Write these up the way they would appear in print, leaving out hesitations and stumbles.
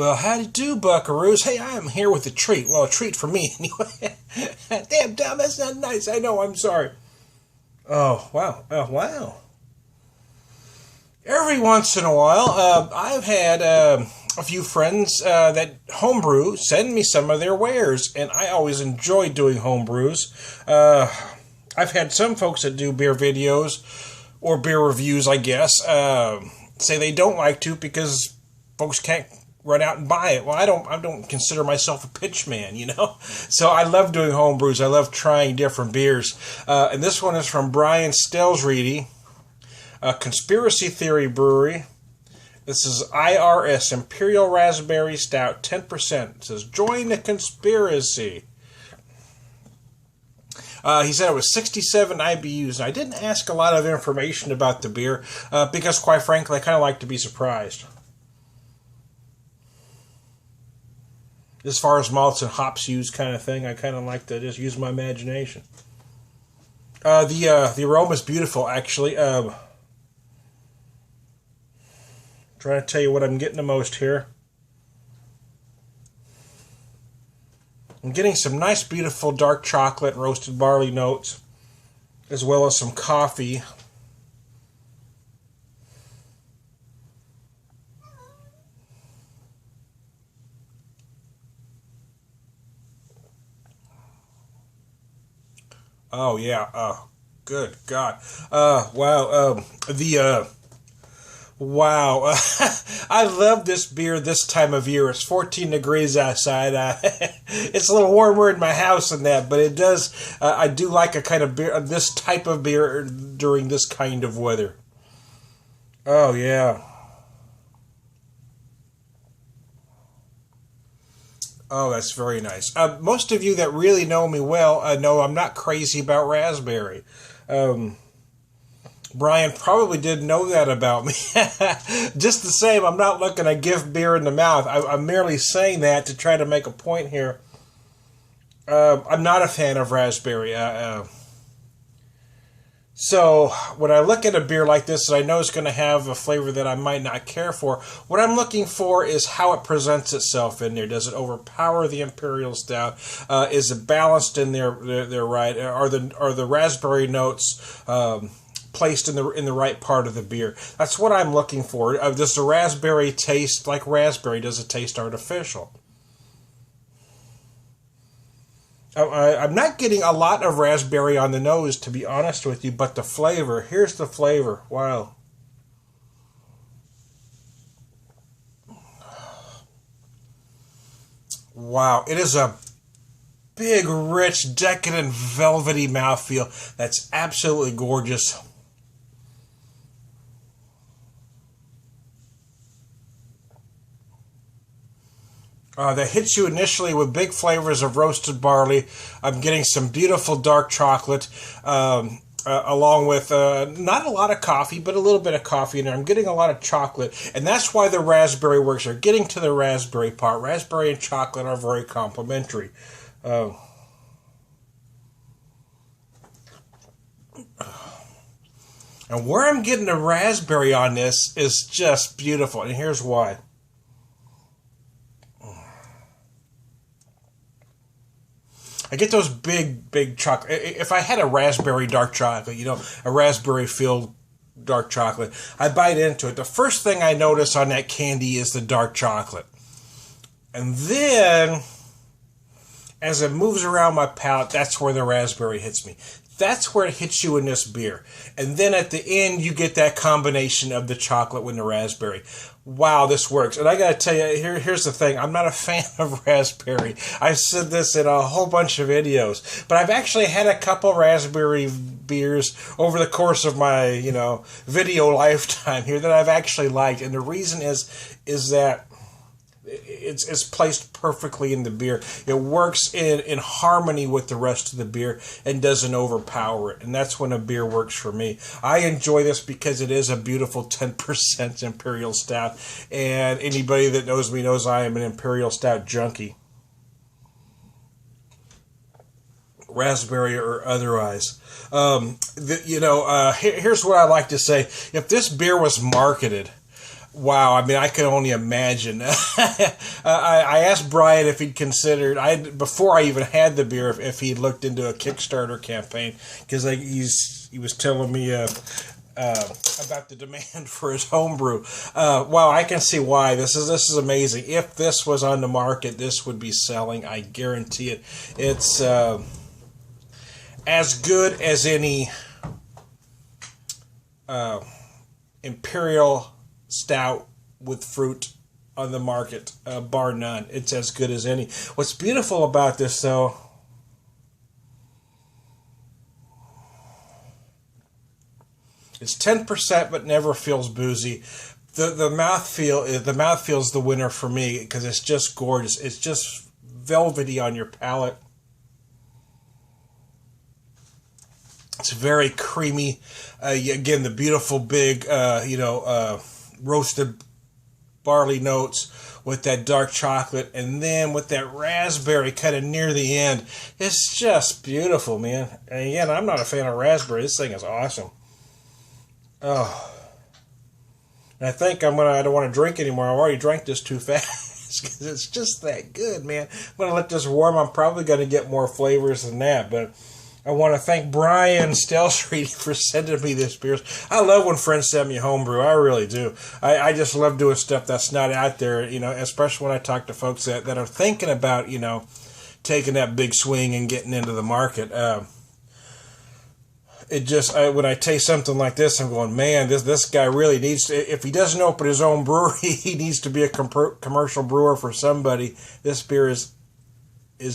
Well, how do you do, buckaroos? Hey, I am here with a treat. Well, a treat for me, anyway. Damn, Tom, that's not nice. I know, I'm sorry. Oh, wow. Oh, wow. Every once in a while, I've had a few friends that homebrew send me some of their wares, and I always enjoy doing homebrews. I've had some folks that do beer videos, or beer reviews, I guess, say they don't like to because folks can't run out and buy it. Well, I don't consider myself a pitch man, you know? So I love doing home brews. I love trying different beers. And this one is from Bryan Stelzriede, Conspiracy Theory Brewery. This is IRS, Imperial Raspberry Stout, 10%. It says, join the conspiracy. He said it was 67 IBUs, and I didn't ask a lot of information about the beer because, quite frankly, I kind of like to be surprised. As far as malts and hops used kind of thing, I kind of like to just use my imagination. The aroma is beautiful, actually. Trying to tell you what I'm getting the most here. I'm getting some nice, beautiful dark chocolate and roasted barley notes, as well as some coffee. Oh, yeah. Good God. Wow. Wow. I love this beer this time of year. It's 14 degrees outside. It's a little warmer in my house than that, but it does. I do like a kind of beer, this type of beer during this kind of weather. Oh, yeah. Oh, that's very nice. Most of you that really know me well know I'm not crazy about raspberry. Brian probably did know that about me. Just the same, I'm not looking to give beer in the mouth. I'm merely saying that to try to make a point here. I'm not a fan of raspberry. So when I look at a beer like this that I know is going to have a flavor that I might not care for, what I'm looking for is how it presents itself in there. Does it overpower the Imperial Stout? Is it balanced in there right? Are the raspberry notes placed in the right part of the beer? That's what I'm looking for. Does the raspberry taste like raspberry? Does it taste artificial? I'm not getting a lot of raspberry on the nose, to be honest with you, but the flavor, here's the flavor. Wow. Wow, it is a big, rich, decadent, velvety mouthfeel that's absolutely gorgeous. That hits you initially with big flavors of roasted barley. I'm getting some beautiful dark chocolate, along with not a lot of coffee, but a little bit of coffee in there. I'm getting a lot of chocolate, and that's why the raspberry works. They're getting to the raspberry part. Raspberry and chocolate are very complementary. And where I'm getting the raspberry on this is just beautiful, and here's why. I get those big chocolate. If I had a raspberry dark chocolate, a raspberry-filled dark chocolate, I bite into it. The first thing I notice on that candy is the dark chocolate. And then, as it moves around my palate, that's where the raspberry hits me. That's where it hits you in this beer. And then at the end, you get that combination of the chocolate with the raspberry. Wow, this works. And I got to tell you, here's the thing. I'm not a fan of raspberry. I've said this in a whole bunch of videos. But I've actually had a couple raspberry beers over the course of my, video lifetime here that I've actually liked. And the reason is that it's placed perfectly in the beer. It works in harmony with the rest of the beer and doesn't overpower it. And that's when a beer works for me. I enjoy this because it is a beautiful 10% Imperial Stout. And anybody that knows me knows I am an Imperial Stout junkie. Raspberry or otherwise. Here's what I like to say. If this beer was marketed Wow, I mean, I can only imagine. I asked Bryan if he'd considered, before I even had the beer, if he'd looked into a Kickstarter campaign, because he was telling me about the demand for his homebrew. Wow, I can see why. This is amazing. If this was on the market, this would be selling. I guarantee it. It's as good as any Imperial Stout with fruit on the market, bar none. It's as good as any. What's beautiful about this, though, it's 10%, but never feels boozy. The mouthfeel is the winner for me because it's just gorgeous. It's just velvety on your palate. It's very creamy. Again, the beautiful big, roasted barley notes with that dark chocolate, and then with that raspberry kind of near the end. It's just beautiful, man. And again, I'm not a fan of raspberry. This thing is awesome. Oh. And I think I don't want to drink anymore. I've already drank this too fast because it's just that good, man. I'm going to let this warm. I'm probably going to get more flavors than that, but I want to thank Bryan Stelzriede for sending me this beer. I love when friends send me homebrew. I really do. I just love doing stuff that's not out there, especially when I talk to folks that are thinking about, taking that big swing and getting into the market. When I taste something like this, I'm going, man, this guy really needs to, if he doesn't open his own brewery, he needs to be a commercial brewer for somebody. This beer is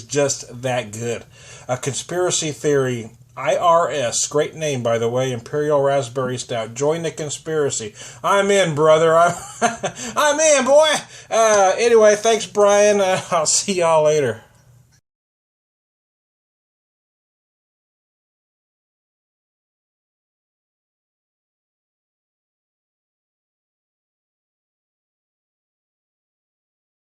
just that good. A Conspiracy Theory IRS, great name, by the way, Imperial Raspberry Stout. Join the conspiracy. I'm in, brother. I'm in, boy. Anyway, thanks, Bryan. I'll see y'all later.